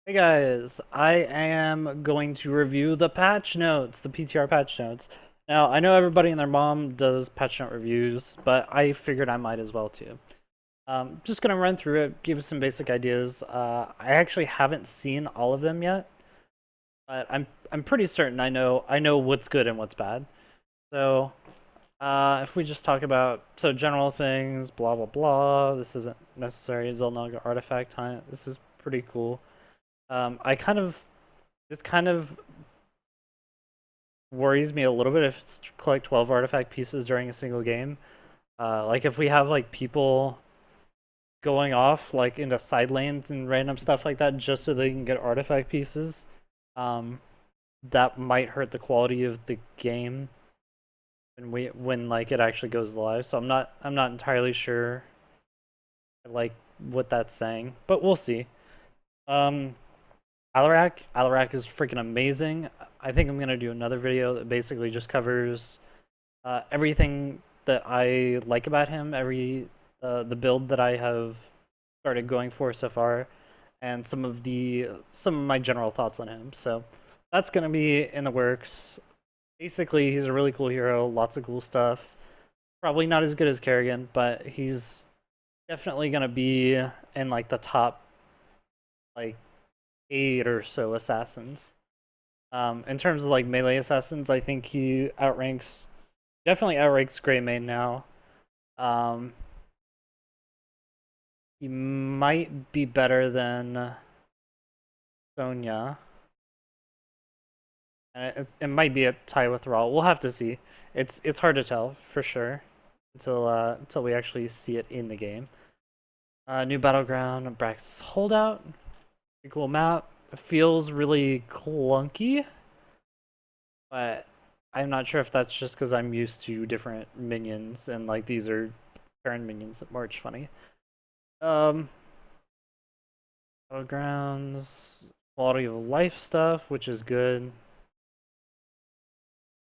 Hey guys, I am going to review the patch notes, the PTR patch notes. Now, I know everybody and their mom does patch note reviews, but I figured I might as well too. Just gonna run through it, give some basic ideas. I actually haven't seen all of them yet, but I'm pretty certain I know what's good and what's bad. So, if we just talk about general things, blah blah blah. This isn't necessary. Zelnaga artifact hunt. This is pretty cool. I kind of This kind of worries me a little bit if it's collect 12 artifact pieces during a single game. Like if we have like people going off like into side lanes and random stuff like that just so they can get artifact pieces, um, that might hurt the quality of the game when like it actually goes live. So I'm not entirely sure like what that's saying, but we'll see. Um, Alarak is freaking amazing. I think I'm gonna do another video that basically just covers everything that I like about him, the build that I have started going for so far, and some of my general thoughts on him. So that's gonna be in the works. Basically, he's a really cool hero, lots of cool stuff. Probably not as good as Kerrigan, but he's definitely gonna be in like the top like 8 or so assassins. In terms of like melee assassins, I think he definitely outranks Greymane now. Um, he might be better than Sonya, and it might be a tie with Raw. We'll have to see. It's hard to tell for sure until we actually see it in the game. New battleground, Brax's Holdout. Pretty cool map. It feels really clunky, but I'm not sure if that's just because I'm used to different minions and like these are current minions that march funny. Um, Battlegrounds, quality of life stuff, which is good.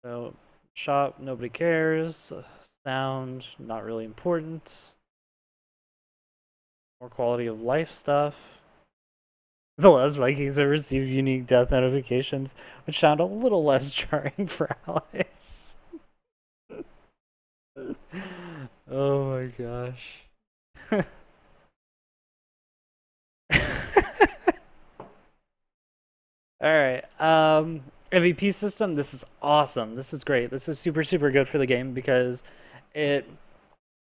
So, shop, nobody cares. Sound, not really important. More quality of life stuff. The last Vikings have received unique death notifications, which sound a little less jarring for allies. Oh my gosh. All right. MVP system. This is awesome. This is great. This is super super good for the game because it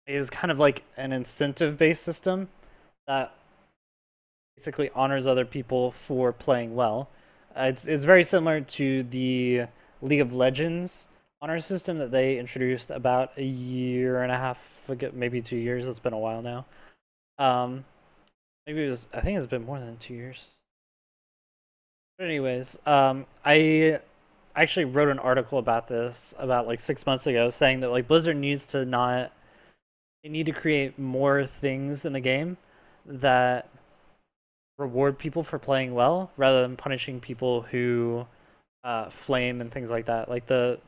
is kind of like an incentive based system that basically honors other people for playing well. It's very similar to the League of Legends honor system that they introduced about a year and a half ago, maybe 2 years. It's been a while now. Um, Maybe it was. I think it's been more than 2 years. But anyways, I actually wrote an article about this about like 6 months ago, saying that like Blizzard needs to not. They need to create more things in the game that reward people for playing well, rather than punishing people who flame and things like that. Like the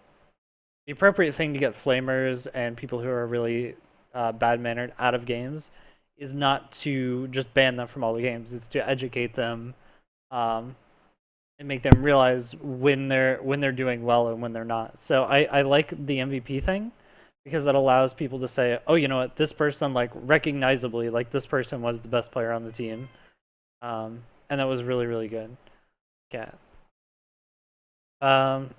appropriate thing to get flamers and people who are really bad mannered out of games is not to just ban them from all the games. It's to educate them, um, and make them realize when they're doing well and when they're not. So I like the MVP thing because it allows people to say, oh, you know what, this person like recognizably like this person was the best player on the team, and that was really really good. Cat. Um,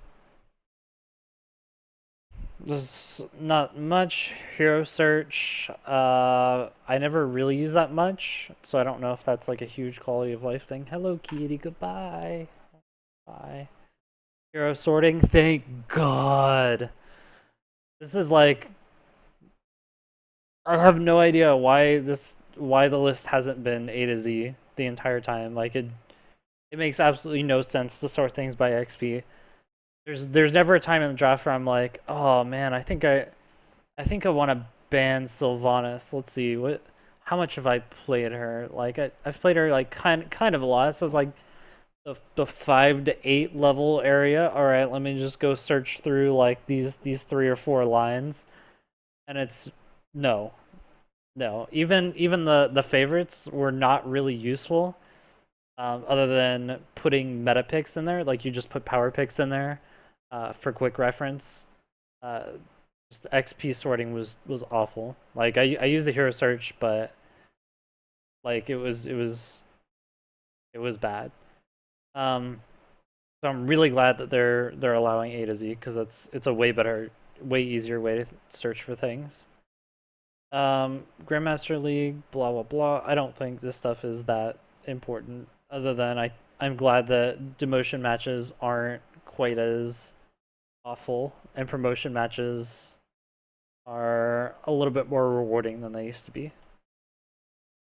there's not much hero search. I never really use that much, so I don't know if that's like a huge quality of life thing. Hello, kitty. Goodbye. Bye. Hero sorting. Thank God. This is like I have no idea why the list hasn't been A to Z the entire time. Like it makes absolutely no sense to sort things by XP. There's never a time in the draft where I'm like, oh man, I think I want to ban Sylvanas. Let's see how much have I played her? Like I've played her like kind of a lot. So it's like the 5 to 8 level area. All right, let me just go search through like these 3 or 4 lines, and it's no, no. Even the favorites were not really useful. other than putting meta picks in there. Like you just put power picks in there for quick reference. Uh, just the XP sorting was awful. Like I used the hero search, but like it was bad. Um, so I'm really glad that they're allowing A to Z because it's a way better, way easier way to search for things. Grandmaster League, blah blah blah. I don't think this stuff is that important. Other than I'm glad that demotion matches aren't quite as awful, and promotion matches are a little bit more rewarding than they used to be.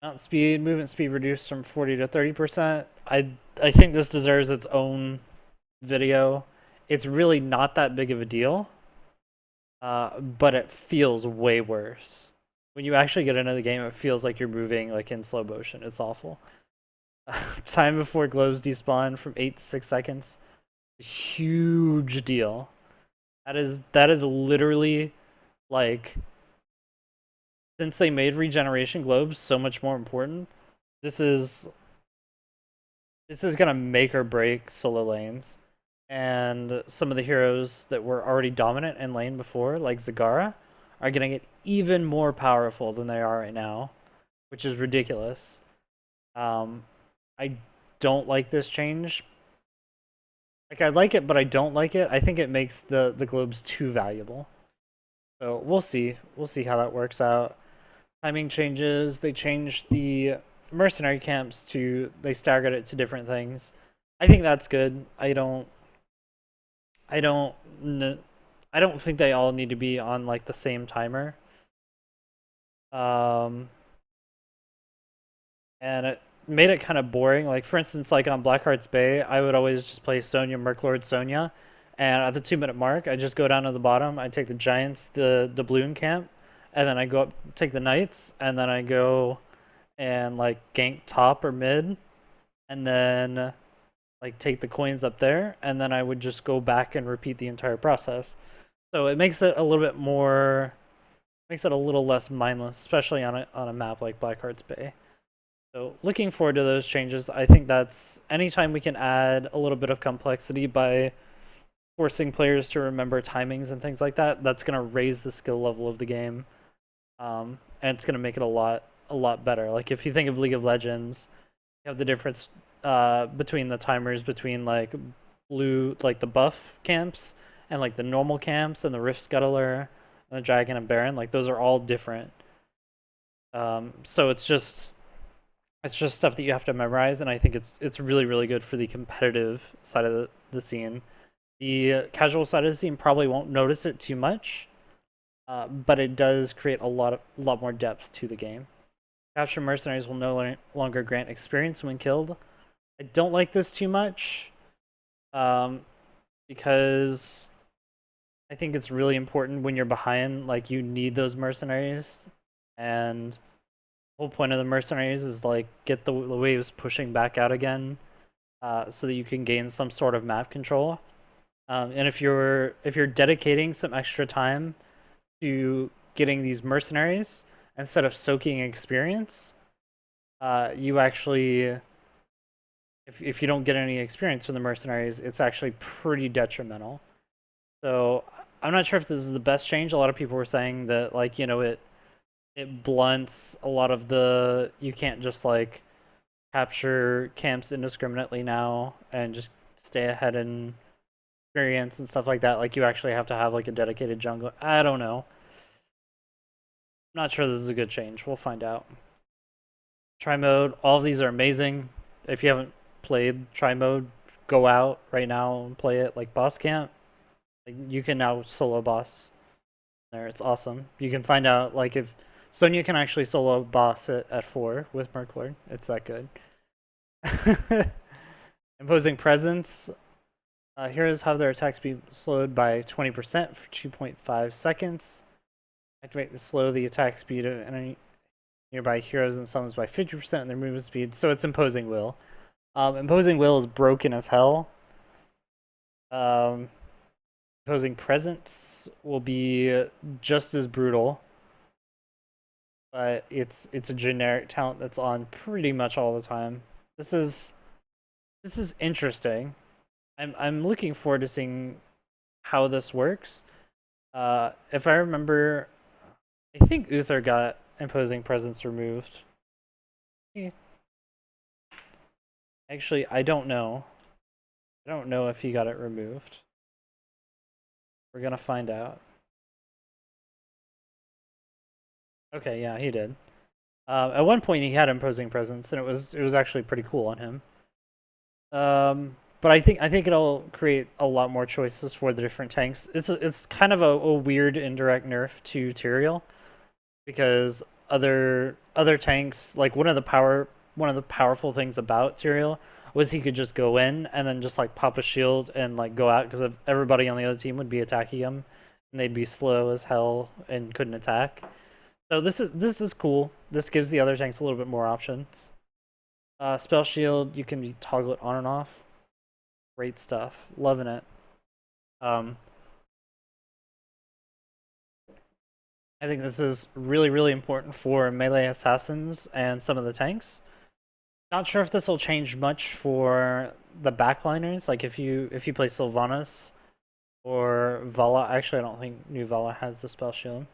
Movement speed reduced from 40 to 30%. I think this deserves its own video. It's really not that big of a deal, but it feels way worse. When you actually get into the game, it feels like you're moving like in slow motion. It's awful. Time before globes despawn from 8 to 6 seconds. Huge deal. That is literally like, since they made regeneration globes so much more important, this is gonna make or break solo lanes. And some of the heroes that were already dominant in lane before, like Zagara, are gonna get even more powerful than they are right now, which is ridiculous. I don't like this change. Like I like it, but I don't like it. I think it makes the globes too valuable. So we'll see. We'll see how that works out. Timing changes. They changed the mercenary camps to, they staggered it to different things. I think that's good. I don't I don't think they all need to be on like the same timer. And it made it kind of boring. Like for instance, like on Blackheart's Bay, I would always just play Sonya, Merclord, Sonya, and at the 2 minute mark, I just go down to the bottom. I take the Giants, the doubloon camp, and then I go up, take the Knights, and then I go and like gank top or mid, and then like take the coins up there, and then I would just go back and repeat the entire process. So it makes it a little bit more, makes it a little less mindless, especially on a map like Blackheart's Bay. So looking forward to those changes. I think that's anytime we can add a little bit of complexity by forcing players to remember timings and things like that, that's going to raise the skill level of the game, and it's going to make it a lot better. Like if you think of League of Legends, you have the difference between the timers between like blue, like the buff camps, and like the normal camps, and the Rift Scuttler, and the Dragon and Baron. Like those are all different. So it's just stuff that you have to memorize, and I think it's really really good for the competitive side of the scene. The casual side of the scene probably won't notice it too much, but it does create a lot more depth to the game. Capture mercenaries will no longer grant experience when killed. I don't like this too much, because I think it's really important when you're behind. Like you need those mercenaries, and whole point of the mercenaries is like get the waves pushing back out again, so that you can gain some sort of map control. And if you're dedicating some extra time to getting these mercenaries instead of soaking experience, you actually, if you don't get any experience from the mercenaries, it's actually pretty detrimental. So I'm not sure if this is the best change. A lot of people were saying that like it blunts a lot of the, you can't just like capture camps indiscriminately now and just stay ahead in experience and stuff like that. Like you actually have to have like a dedicated jungle. I don't know. I'm not sure this is a good change. We'll find out. Try mode. All of these are amazing. If you haven't played try mode, go out right now and play it. Like boss camp, like you can now solo boss there. It's awesome. You can find out like if Sonya can actually solo boss at 4 with Merclord. It's that good. Imposing presence. Heroes have their attack speed slowed by 20% for 2.5 seconds. Activate to slow the attack speed of any nearby heroes and summons by 50% in their movement speed. So it's Imposing Will. Imposing Will is broken as hell. Imposing Presence will be just as brutal, but it's a generic talent that's on pretty much all the time. This is This is interesting. I'm looking forward to seeing how this works. If I remember, I think Uther got imposing presence removed. Eh, Actually, I don't know. I don't know if he got it removed. We're gonna find out. Okay, yeah, he did. At one point, he had imposing presence, and it was actually pretty cool on him. But I think it'll create a lot more choices for the different tanks. It's kind of a weird indirect nerf to Tyrael because other tanks, like one of the powerful things about Tyrael was he could just go in and then just like pop a shield and like go out because everybody on the other team would be attacking him and they'd be slow as hell and couldn't attack. So this is cool. This gives the other tanks a little bit more options. Spell shield, you can toggle it on and off. Great stuff. Loving it. Um, I think this is really, really important for melee assassins and some of the tanks. Not sure if this will change much for the backliners. Like if you play Sylvanas or Valla. Actually, I don't think new Valla has the spell shield.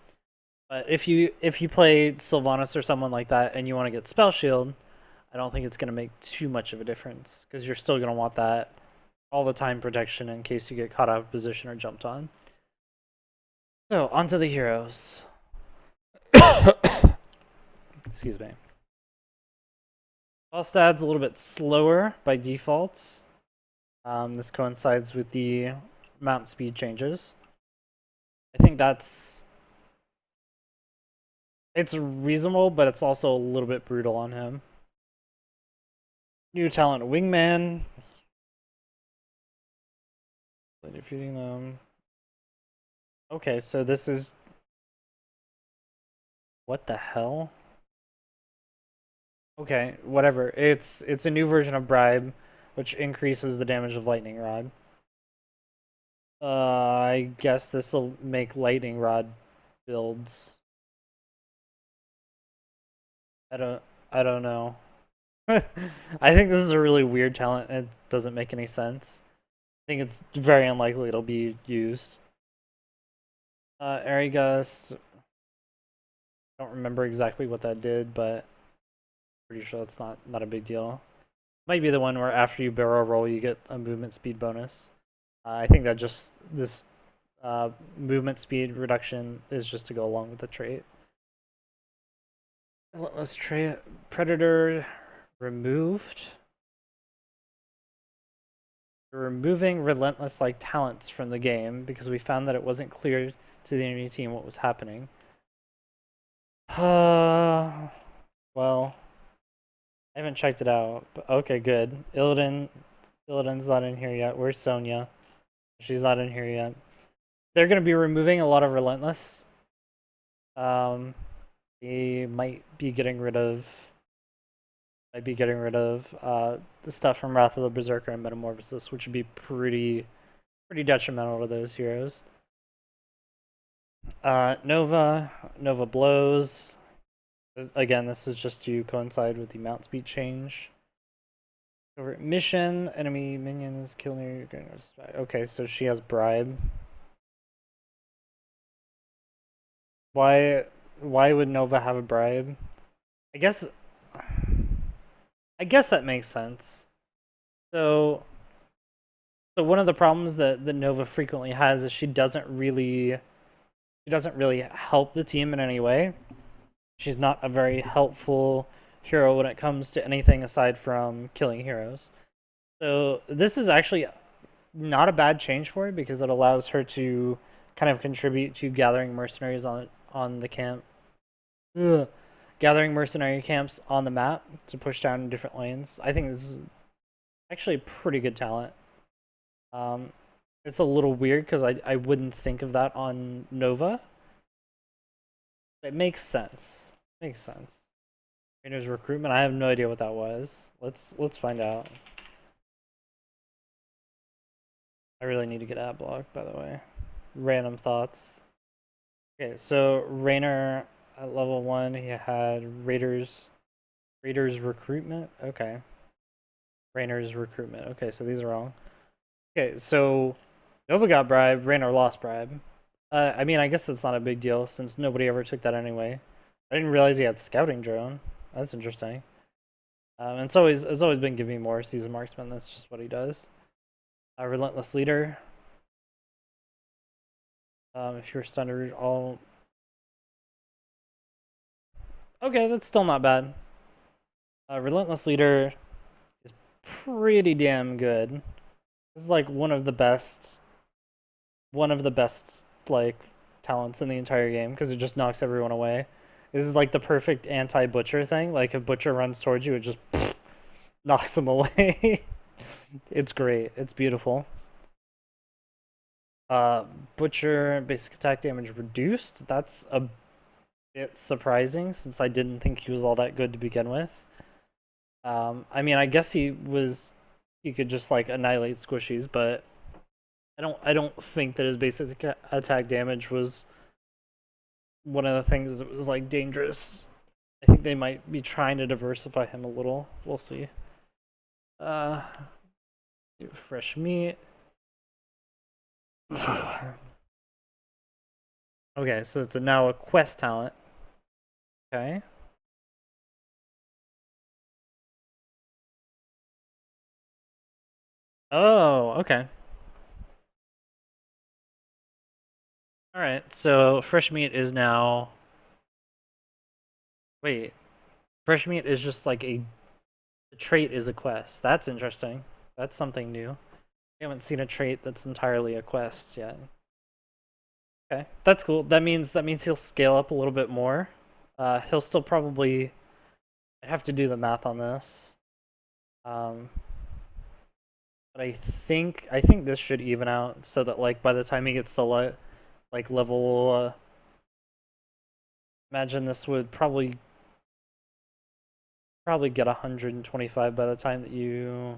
But if you play Sylvanas or someone like that and you want to get spell shield, I don't think it's going to make too much of a difference because you're still going to want that all the time protection in case you get caught out of position or jumped on. So, onto the heroes. Excuse me. Falstad's a little bit slower by default. This coincides with the mount speed changes. I think it's reasonable, but it's also a little bit brutal on him. New talent, Wingman. Defeating them. Okay, so this is... What the hell? Okay, whatever. It's a new version of Bribe, which increases the damage of Lightning Rod. I guess this will make Lightning Rod builds. I don't I don't know. I think this is a really weird talent. It doesn't make any sense. I think it's very unlikely it'll be used. Airy Gust. I don't remember exactly what that did, but pretty sure that's not a big deal. Might be the one where after you barrel roll, you get a movement speed bonus. I think that just this movement speed reduction is just to go along with the trait. Let's try Predator removed. We're removing Relentless like talents from the game because we found that it wasn't clear to the enemy team what was happening. Well, I haven't checked it out. But okay, good. Illidan's not in here yet. Where's Sonya? She's not in here yet. They're gonna be removing a lot of Relentless. They might be getting rid of the stuff from Wrath of the Berserker and Metamorphosis, which would be pretty detrimental to those heroes. Nova blows. Again, this is just to coincide with the mount speed change. Over mission, enemy minions kill near. Okay, so she has bribe. Why would Nova have a bribe? I guess that makes sense. So one of the problems that Nova frequently has is she doesn't really help the team in any way. She's not a very helpful hero when it comes to anything aside from killing heroes. So this is actually not a bad change for her because it allows her to kind of contribute to gathering mercenaries on the camp. Ugh. Gathering mercenary camps on the map to push down different lanes. I think this is actually a pretty good talent. It's a little weird because I wouldn't think of that on Nova. It makes sense. Makes sense. Trainer's recruitment. I have no idea what that was. Let's find out. I really need to get ad block, by the way. Random thoughts. Okay, so Raynor at level 1, he had Raiders recruitment. Okay. Raynor's recruitment. Okay, so these are wrong. Okay, so Nova got bribe, Raynor lost bribe. I mean, I guess it's not a big deal since nobody ever took that anyway. I didn't realize he had scouting drone. That's interesting. And it's always been giving more season marksman. That's just what he does. Relentless leader. If you're stunned, all. Okay, that's still not bad. Relentless leader is pretty damn good. This is like one of the best like talents in the entire game because it just knocks everyone away. This is like the perfect anti-butcher thing. Like if butcher runs towards you, it just knocks him away. It's great. It's beautiful. Butcher basic attack damage reduced. That's a bit surprising since I didn't think he was all that good to begin with. I mean, I guess he could just like annihilate squishies, but I don't think that his basic attack damage was one of the things that was like dangerous. I think they might be trying to diversify him a little. We'll see. Fresh meat. Okay, so it's now a quest talent. Okay. Oh, okay. Alright, so fresh meat is now... Wait. Fresh meat is just like a... The trait is a quest. That's interesting. That's something new. I haven't seen a trait that's entirely a quest yet. Okay, that's cool. That means he'll scale up a little bit more. He'll still probably... I have to do the math on this. But I think this should even out so that like by the time he gets to like level imagine this would probably get 125 by the time that you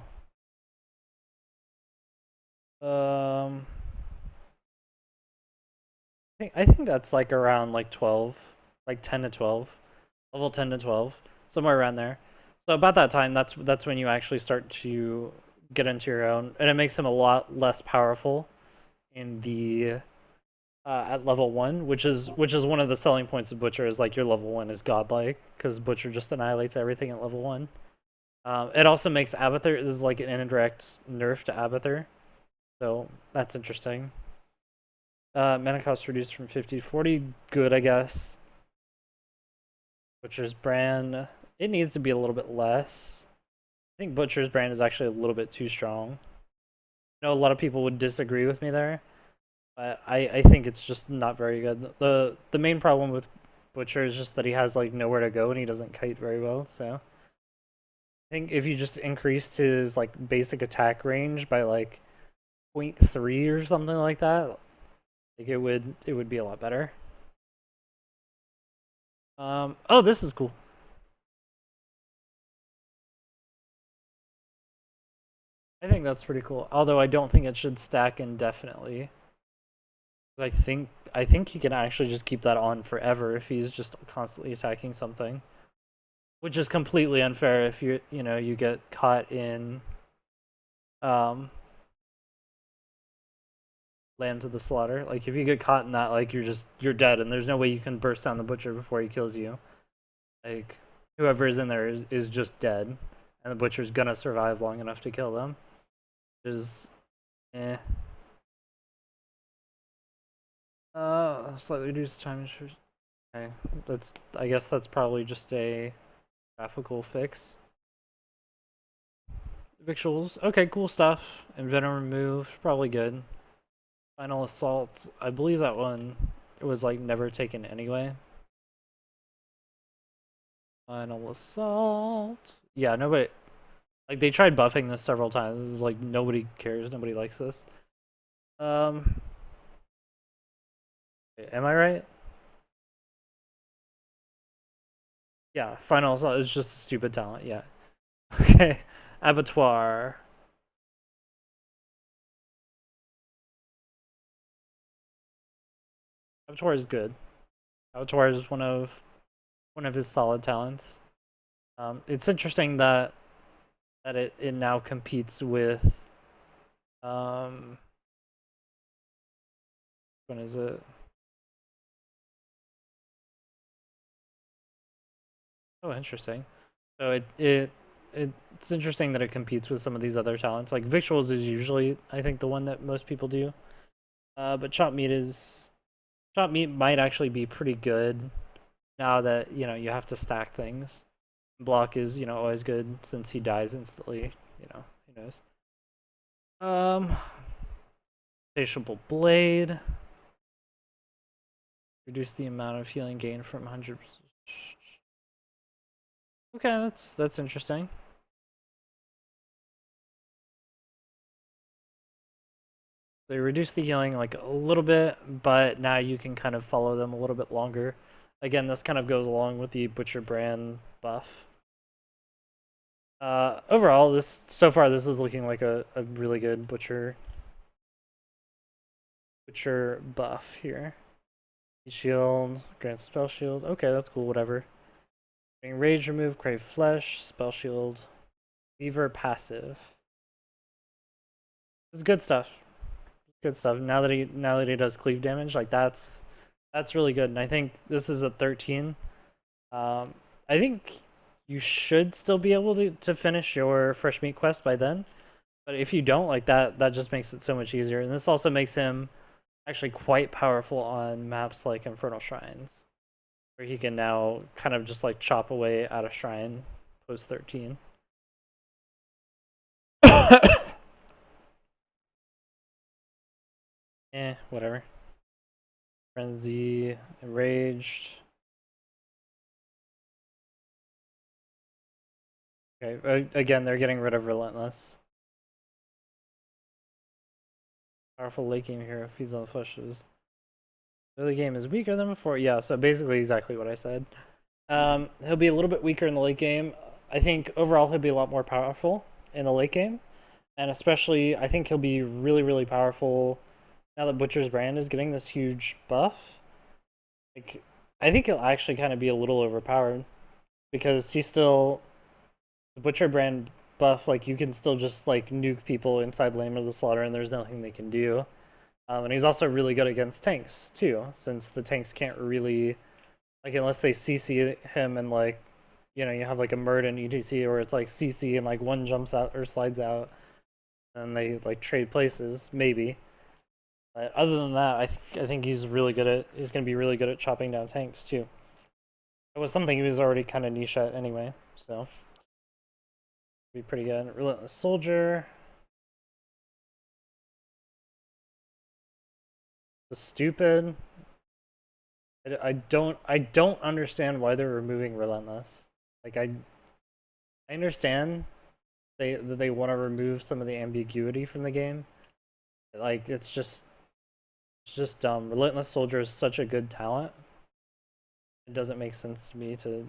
I think that's like around like 12, like 10 to 12, level 10 to 12, somewhere around there. So about that time, that's when you actually start to get into your own, and it makes him a lot less powerful in the at level 1, which is one of the selling points of Butcher is like your level 1 is godlike because Butcher just annihilates everything at level 1. It also makes Abathur is like an indirect nerf to Abathur, so that's interesting. Mana cost reduced from 50 to 40, good I guess. Butcher's brand, it needs to be a little bit less. I think Butcher's brand is actually a little bit too strong. I know a lot of people would disagree with me there, but I think it's just not very good. The main problem with Butcher is just that he has like nowhere to go and he doesn't kite very well, so I think if you just increased his like basic attack range by like 0.3 or something like that, like it would be a lot better. Oh, this is cool. I think that's pretty cool. Although I don't think it should stack indefinitely. I think he can actually just keep that on forever if he's just constantly attacking something, which is completely unfair if you get caught in Land to the Slaughter. Like if you get caught in that, like you're dead, and there's no way you can burst down the butcher before he kills you. Like whoever is in there is just dead, and the butcher's gonna survive long enough to kill them. Which is, eh. Slightly reduced time. Okay, I guess that's probably just a graphical fix. Victuals. Okay, cool stuff. Inventor removed. Probably good. Final assault. I believe that one was like never taken anyway. Final assault. Yeah, nobody. Like they tried buffing this several times. It's like nobody cares. Nobody likes this. Am I right? Yeah, final assault is just a stupid talent. Yeah. Okay. Abattoir. Abattoir is good. Abattoir is one of his solid talents. It's interesting that that it now competes with when is it? Oh, interesting. So it's interesting that it competes with some of these other talents. Like victuals is usually I think the one that most people do. But chop meat might actually be pretty good now that you have to stack things. Block is always good since he dies instantly. Who knows? Um, Insatiable blade. Reduce the amount of healing gain from 100. Okay, that's interesting. They reduce the healing like a little bit, but now you can kind of follow them a little bit longer. Again, this kind of goes along with the Butcher brand buff. Overall, this is looking like a really good Butcher buff here. Shield, grant spell shield. Okay, that's cool, whatever. Rage remove, crave flesh, spell shield, Weaver passive. This is good stuff. Good stuff. Now that he does cleave damage, like that's really good. And I think this is a 13. I think you should still be able to finish your fresh meat quest by then. But if you don't, like that just makes it so much easier. And this also makes him actually quite powerful on maps like Infernal Shrines, where he can now kind of just like chop away at a shrine post 13. Whatever. Frenzy, Enraged. Okay, again, they're getting rid of Relentless. Powerful late game hero feeds on the flushes. Early game is weaker than before. Yeah, so basically exactly what I said. He'll be a little bit weaker in the late game. I think overall he'll be a lot more powerful in the late game. And especially, I think he'll be really, really powerful now that Butcher's brand is getting this huge buff. Like, I think he'll actually kind of be a little overpowered because he's still the Butcher brand buff. Like, you can still just like nuke people inside Lame of the Slaughter, and there's nothing they can do. And he's also really good against tanks too, since the tanks can't really, like, unless they CC him and like, you have like a Murd ETC, or it's like CC and like one jumps out or slides out, and they like trade places maybe. But other than that, I think he's going to be really good at chopping down tanks too. It was something he was already kind of niche at anyway, so be pretty good. Relentless Soldier. The stupid. I don't understand why they're removing Relentless. Like I understand that they want to remove some of the ambiguity from the game. Like it's just dumb. Relentless Soldier is such a good talent. It doesn't make sense to me to.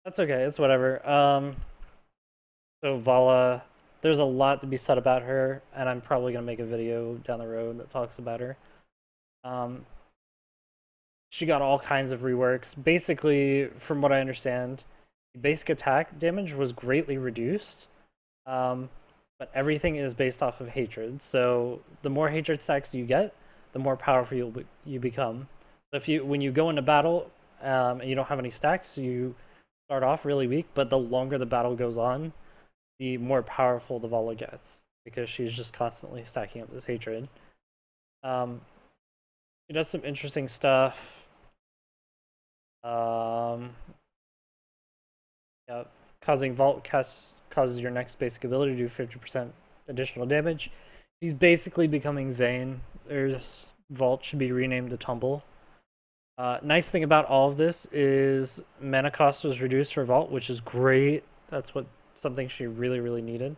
That's okay. It's whatever. So Valla, there's a lot to be said about her, and I'm probably gonna make a video down the road that talks about her. She got all kinds of reworks. Basically, from what I understand, the basic attack damage was greatly reduced, but everything is based off of hatred. So the more hatred stacks you get, the more powerful you become. So when you go into battle and you don't have any stacks, you start off really weak, but the longer the battle goes on, the more powerful the Valla gets, because she's just constantly stacking up this hatred. She does some interesting stuff. Yeah, causing Vault causes your next basic ability to do 50% additional damage. She's basically becoming Vayne. Vault should be renamed to Tumble. Nice thing about all of this is mana cost was reduced for Vault, which is great. That's something she really, really needed.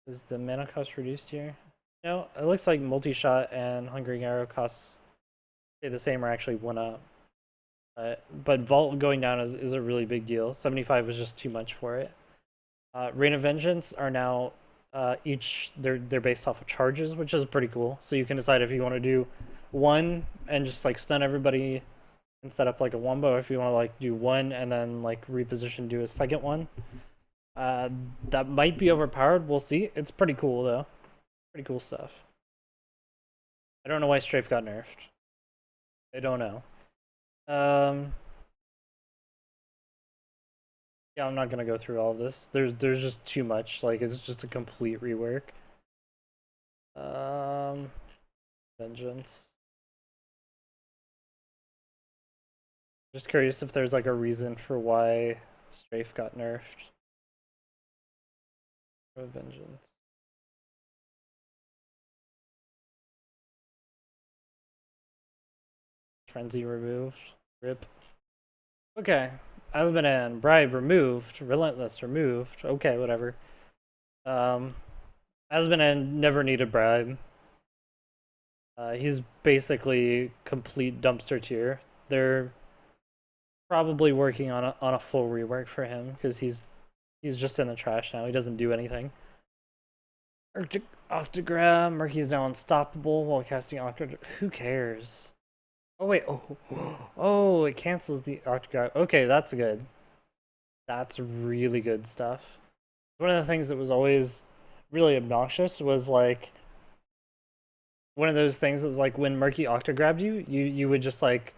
Is the mana cost reduced here? No, it looks like multi-shot and Hungering Arrow costs stay the same or actually went up. But Vault going down is a really big deal. 75 was just too much for it. Rain of Vengeance are now they're based off of charges, which is pretty cool. So you can decide if you want to do one and just like stun everybody and set up like a wombo if you want to like do one and then like reposition, do a second one. That might be overpowered. We'll see. It's pretty cool though. Pretty cool stuff. I don't know why Strafe got nerfed. I don't know. Yeah, I'm not gonna go through all of this. There's just too much. Like it's just a complete rework. Vengeance. Just curious if there's like a reason for why Strafe got nerfed. Vengeance. Frenzy removed. Rip. Okay. Asmodan, bribe removed. Relentless removed. Okay, whatever. Asmodan never needed bribe. He's basically complete dumpster tier. They're probably working on a full rework for him because he's just in the trash now. He doesn't do anything. Octogram. Murky's now unstoppable while casting Octogram. Who cares? Oh wait. Oh, it cancels the Octogram. Okay, that's good. That's really good stuff. One of the things that was always really obnoxious was like one of those things that was like when Murky Octograbbed you would just like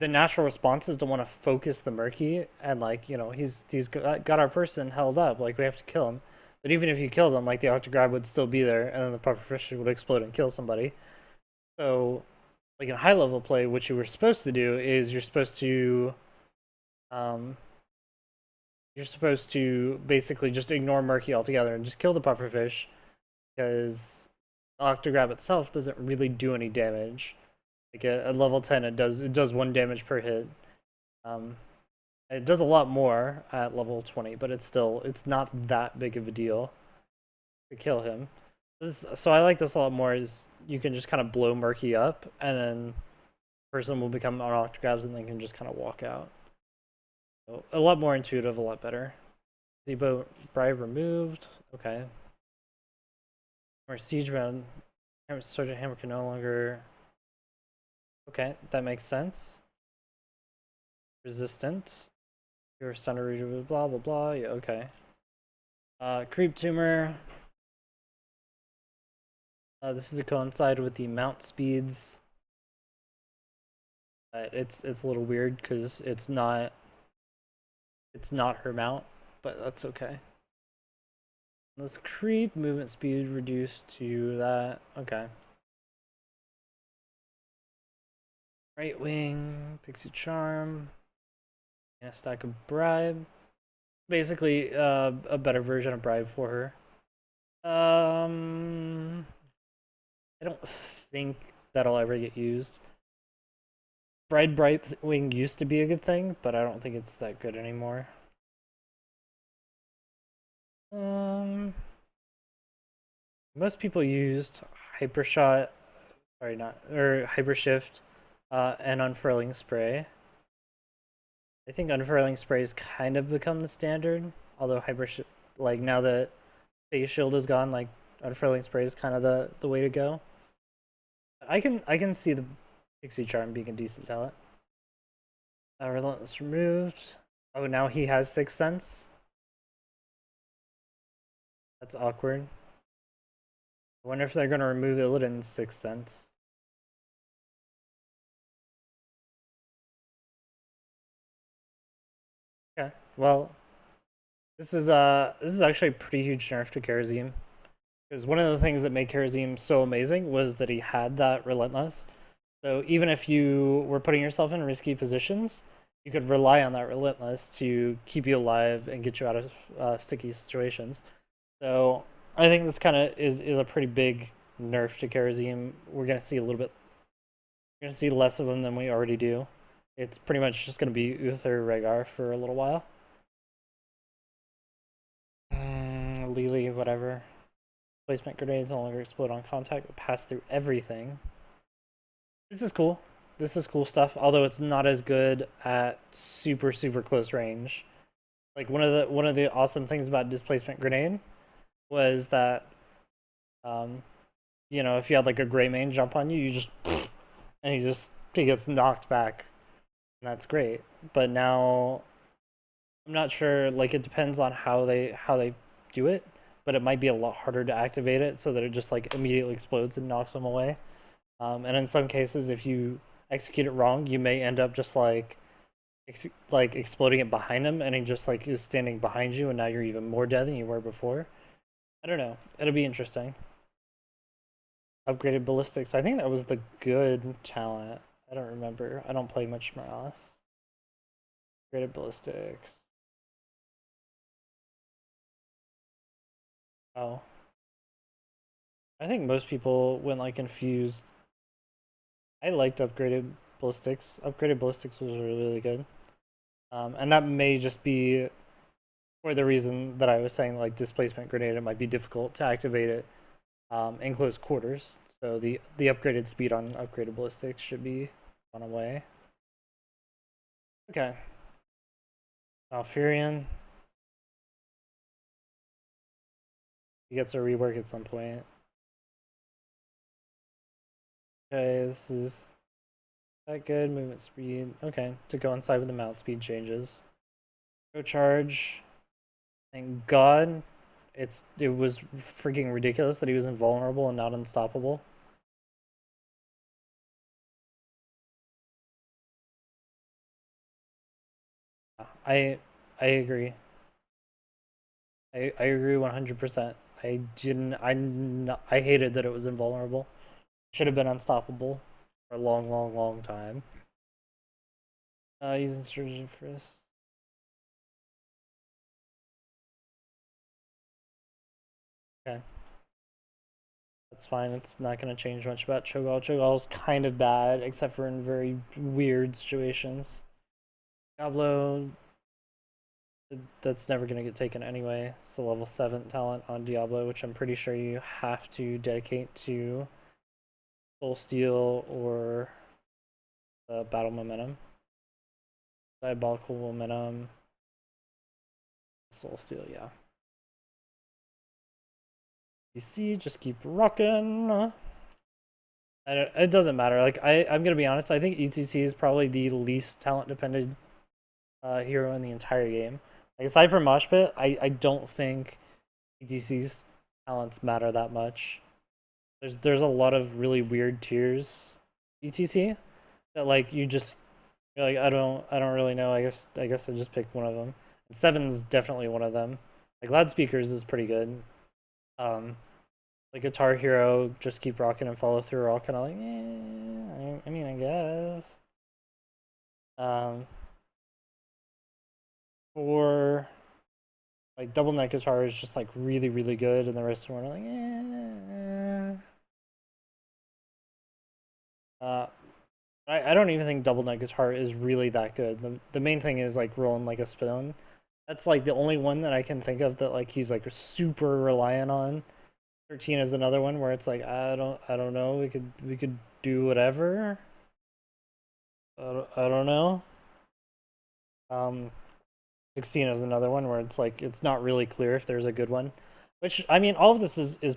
the natural response is to want to focus the Murky and like, you know, he's got our person held up, like we have to kill him. But even if you killed him, like the Octograb would still be there and then the pufferfish would explode and kill somebody. So like in high level play, what you were supposed to do is you're supposed to basically just ignore Murky altogether and just kill the pufferfish because the Octograb itself doesn't really do any damage. Like at level 10, it does 1 damage per hit. It does a lot more at level 20, but it's not that big of a deal to kill him. So I like this a lot more. Is you can just kind of blow Murky up, and then the person will become on Octograbs, and they can just kind of walk out. So a lot more intuitive, a lot better. Zebo bribe removed. Okay. Or Siegeman. Sergeant Hammer can no longer. Okay, that makes sense. Resistant. Your stunner reader, blah blah blah. Yeah, okay. Creep tumor. This is to coincide with the mount speeds. It's a little weird because it's not her mount, but that's okay. This creep movement speed reduced to that. Okay. Right wing, pixie charm, and a stack of bribe. Basically, a better version of bribe for her. I don't think that'll ever get used. Bribe wing used to be a good thing, but I don't think it's that good anymore. Most people used hypershot, sorry, not or hypershift, and unfurling spray. I think unfurling spray has kind of become the standard, although hypershift, like now that phase shield is gone, like unfurling spray is kind of the way to go. I can see the pixie charm being a decent talent. Relentless removed. Oh, now he has Sixth Sense. That's awkward. I wonder if they're gonna remove Illidan's Sixth Sense. Okay, well, this is actually a pretty huge nerf to Karazim. Because one of the things that made Karazim so amazing was that he had that Relentless. So even if you were putting yourself in risky positions, you could rely on that Relentless to keep you alive and get you out of sticky situations. So I think this kind of is a pretty big nerf to Karazim. We're gonna see we're gonna see less of them than we already do. It's pretty much just gonna be Uther Rhaegar for a little while. Lily, whatever. Placement grenades no longer explode on contact, but pass through everything. This is cool. This is cool stuff, although it's not as good at super close range. Like one of the awesome things about displacement grenade was that you know, if you had like a gray main jump on you, you just and he just he gets knocked back, and that's great. But now I'm not sure. Like it depends on how they do it, but it might be a lot harder to activate it so that it just like immediately explodes and knocks them away. And in some cases, if you execute it wrong, you may end up just like exploding it behind him, and he just like is standing behind you, and now you're even more dead than you were before. I don't know. It'll be interesting. Upgraded ballistics. I think that was the good talent. I don't remember. I don't play much Morales. Upgraded ballistics. Oh. I think most people went like infused. I liked upgraded ballistics. Upgraded ballistics was really, really good. And that may just be for the reason that I was saying, like displacement grenade, it might be difficult to activate it in close quarters. So the upgraded speed on upgraded ballistics should be gone away. Okay. Alfurion. He gets a rework at some point. Okay, this is that good. Movement speed. Okay, to go inside with the mount speed changes. Go charge. Thank God. It was freaking ridiculous that he was invulnerable and not unstoppable. I I agree. I agree 100%. I didn't I hated that it was invulnerable. Should have been unstoppable for a long, long, long time. Using Surgeon first. Okay. That's fine. It's not going to change much about Cho'Gall. Cho'Gall's kind of bad, except for in very weird situations. Diablo, that's never going to get taken anyway. It's the level 7 talent on Diablo, which I'm pretty sure you have to dedicate to Soul Steel or Battle Momentum. Diabolical Momentum. Soul Steel, yeah. DC, just keep rocking. It doesn't matter. Like I'm gonna be honest. I think ETC is probably the least talent dependent hero in the entire game. Like aside from Mosh Pit, I don't think ETC's talents matter that much. There's a lot of really weird tiers ETC that like you're like I don't really know. I guess I just picked one of them. And Seven's definitely one of them. Like Loudspeakers is pretty good. Um, like Guitar Hero, just keep rocking and follow through are all kind of like, I mean, I guess. Um, for like Double Neck Guitar is just like really, really good, and the rest of them are like, I don't even think Double Neck Guitar is really that good. The main thing is like rolling like a spoon. That's like the only one that I can think of that like he's like super reliant on. 13 is another one where it's like I don't know. We could do whatever. I don't know. Um, 16 is another one where it's like it's not really clear if there's a good one. Which I mean, all of this is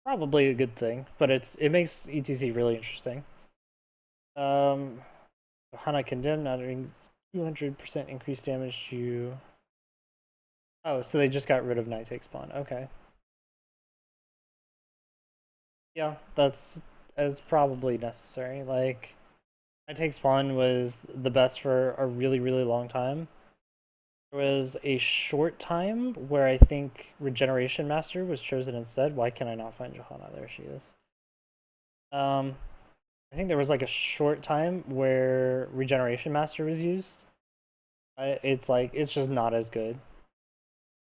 probably a good thing, but it makes ETC really interesting. Hana Condemn not doing 200% increased damage to. Oh, so they just got rid of Night Take Spawn. Okay. Yeah, that's probably necessary. Like, Night Take Spawn was the best for a really, really long time. There was a short time where I think Regeneration Master was chosen instead. Why can I not find Johanna? There she is. I think there was like a short time where Regeneration Master was used. It's like it's just not as good,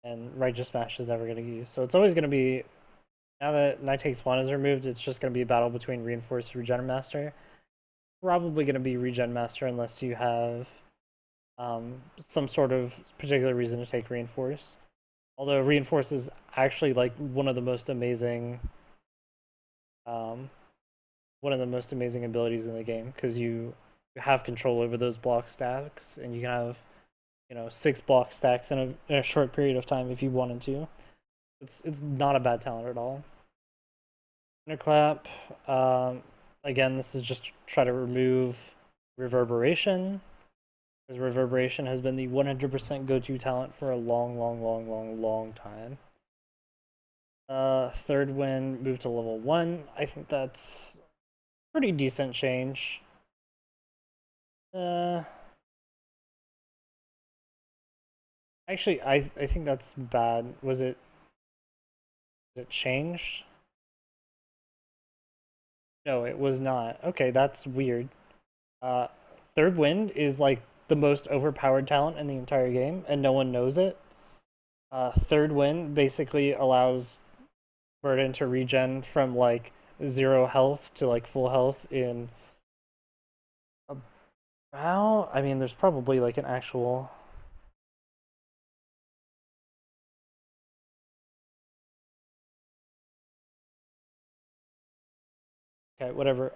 and Righteous Smash is never gonna use. So it's always gonna be now that Night Take Spawn is removed. It's just gonna be a battle between Reinforced and Regen Master. Probably gonna be Regen Master unless you have some sort of particular reason to take Reinforce. Although Reinforce is actually like um, one of the most amazing abilities in the game because you have control over those block stacks and you can have 6 block stacks in a short period of time if you wanted to. It's not a bad talent at all. Thunderclap, Again, this is just to try to remove reverberation, because reverberation has been the 100% go-to talent for a long, long, long, long, long time. Third wind, move to level 1. I think that's pretty decent change. Actually, I think that's bad. Was it changed? No, it was not. Okay, that's weird. Uh, Third wind is like the most overpowered talent in the entire game, and no one knows it. Third wind basically allows Burden to regen from like 0 health to like full health in about. I mean, there's probably like an actual. Okay, whatever.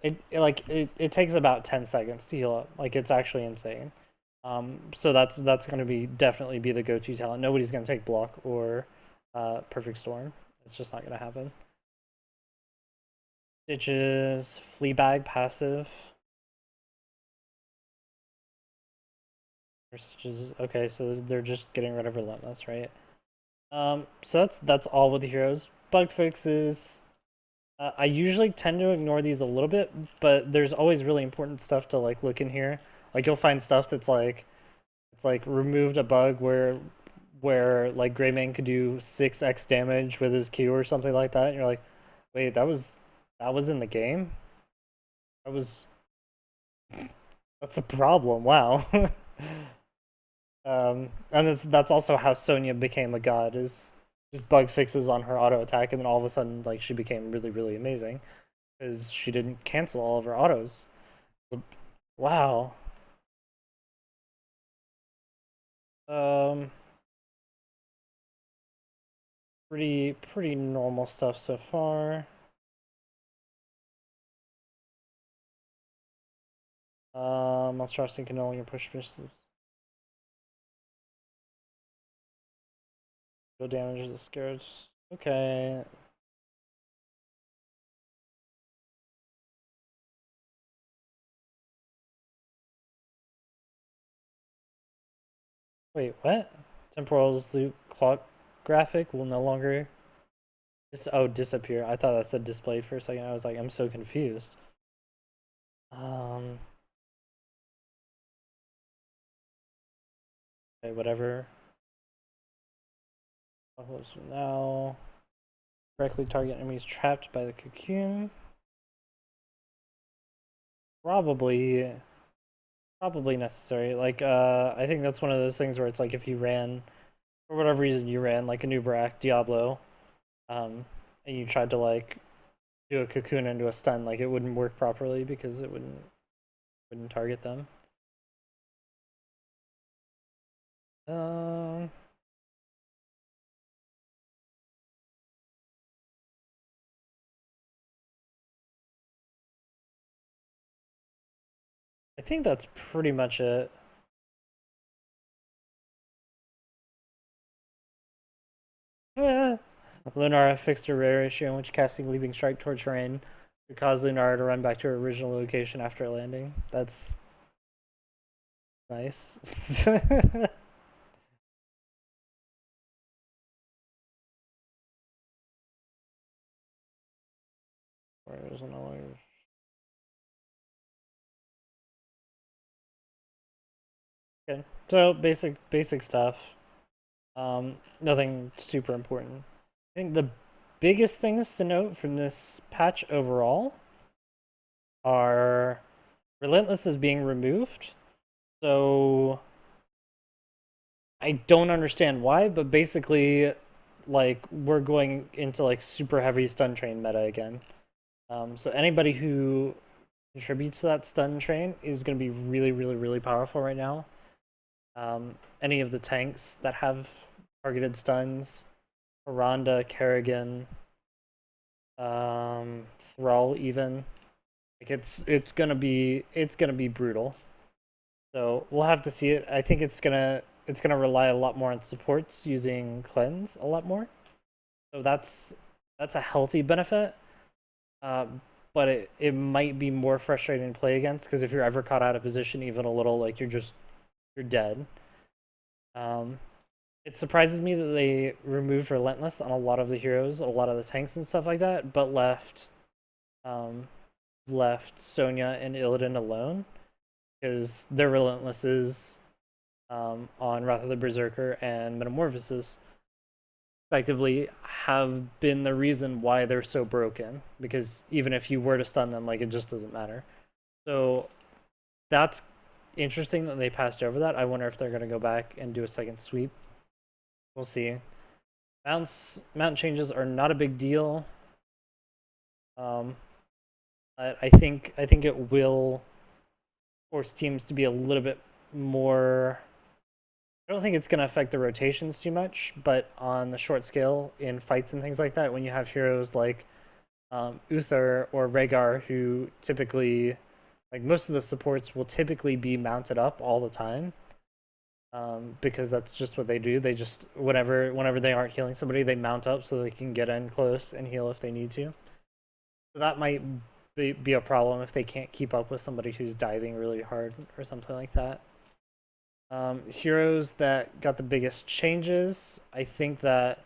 It takes about 10 seconds to heal up. Like it's actually insane. So that's gonna be definitely be the go-to talent. Nobody's gonna take block or perfect storm. It's just not gonna happen. Stitches, Fleabag passive. Stitches. Okay, so they're just getting rid of Relentless, right? So that's all with the heroes. Bug fixes. I usually tend to ignore these a little bit, but there's always really important stuff to like look in here. Like you'll find stuff that's like it's like removed a bug where like Greymane could do 6x damage with his Q or something like that. And you're like, wait, that was in the game? That was that's a problem. Wow. And that's also how Sonya became a god, is just bug fixes on her auto attack, and then all of a sudden like she became really, really amazing because she didn't cancel all of her autos. Wow. Um, pretty normal stuff so far. Monstrosity can no longer push missiles. Go damage to the scarabs. Okay. Wait, what? Temporal's loot clock graphic will no longer disappear. I thought that said displayed for a second. I was like, I'm so confused. Um, okay, whatever. So now, directly target enemies trapped by the cocoon. Probably, probably necessary. Like, I think that's one of those things where it's like if you ran, for whatever reason, you ran like a new Brack Diablo, and you tried to like do a cocoon into a stun, like it wouldn't work properly because it wouldn't target them. Um, I think that's pretty much it. Lunara fixed her rare issue in which casting Leaping Strike towards terrain could cause Lunara to run back to her original location after landing. That's nice. Where's another? Okay, so basic stuff. Nothing super important. I think the biggest things to note from this patch overall are Relentless is being removed. So I don't understand why, but basically, like we're going into like super heavy stun train meta again. So anybody who contributes to that stun train is going to be really, really, really powerful right now. Any of the tanks that have targeted stuns, Aranda, Kerrigan, Thrall even. Like it's gonna be brutal. So we'll have to see it. I think it's gonna rely a lot more on supports using cleanse a lot more. So that's a healthy benefit. Uh, but it might be more frustrating to play against because if you're ever caught out of position even a little, like you're dead. Um, it surprises me that they removed Relentless on a lot of the heroes, a lot of the tanks and stuff like that, but um, left Sonya and Illidan alone because their Relentlesses on Wrath of the Berserker and Metamorphosis effectively have been the reason why they're so broken. Because even if you were to stun them, like it just doesn't matter. So that's interesting that they passed over that. I wonder if they're going to go back and do a second sweep. We'll see. Mount changes are not a big deal. I think it will force teams to be a little bit more. I don't think it's going to affect the rotations too much, but on the short scale in fights and things like that, when you have heroes like Uther or Rhaegar, who typically, like most of the supports will typically be mounted up all the time, because that's just what they do. They just whenever they aren't healing somebody, they mount up so they can get in close and heal if they need to. So that might be a problem if they can't keep up with somebody who's diving really hard or something like that. Heroes that got the biggest changes, I think that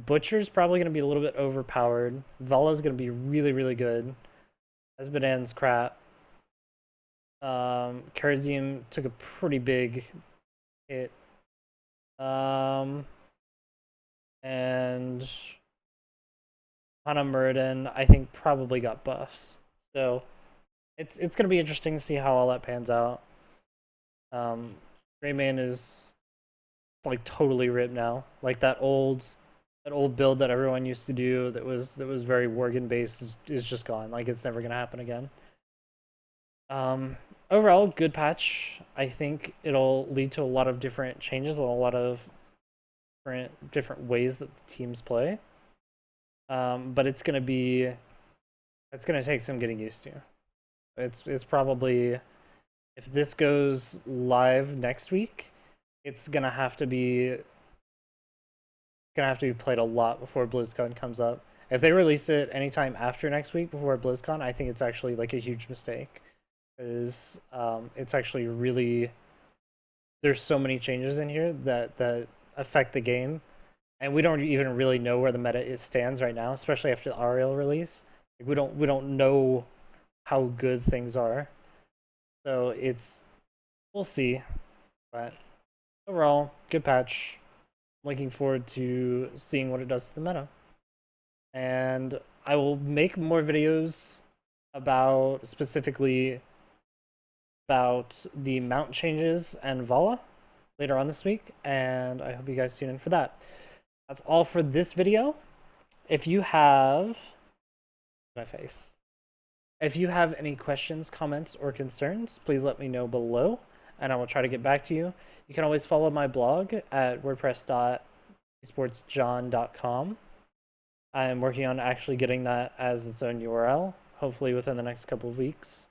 Butcher's probably going to be a little bit overpowered. Valla's going to be really, really good. Esbadan's crap. Karazium took a pretty big hit. And Hana Muradin, I think, probably got buffs. So it's going to be interesting to see how all that pans out. Rayman is like totally ripped now. Like that old build that everyone used to do that was very Worgen based is just gone. Like it's never gonna happen again. Overall, good patch. I think it'll lead to a lot of different changes and a lot of different ways that the teams play. But it's gonna take some getting used to. It's probably, if this goes live next week, it's gonna have to be played a lot before BlizzCon comes up. If they release it anytime after next week before BlizzCon, I think it's actually like a huge mistake. Because it's actually really, there's so many changes in here that affect the game, and we don't even really know where the meta stands right now, especially after the Ariel release. Like we don't know how good things are. So we'll see. But overall, good patch. Looking forward to seeing what it does to the meta. And I will make more videos specifically about the mount changes and Valla later on this week, and I hope you guys tune in for that. That's all for this video. If you have any questions, comments, or concerns, please let me know below, and I will try to get back to you. You can always follow my blog at wordpress.esportsjohn.com. I'm working on actually getting that as its own URL, hopefully within the next couple of weeks.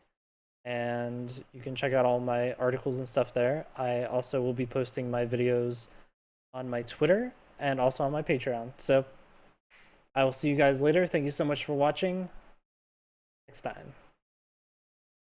And you can check out all my articles and stuff there. I also will be posting my videos on my Twitter and also on my Patreon. So I will see you guys later. Thank you so much for watching. Next time.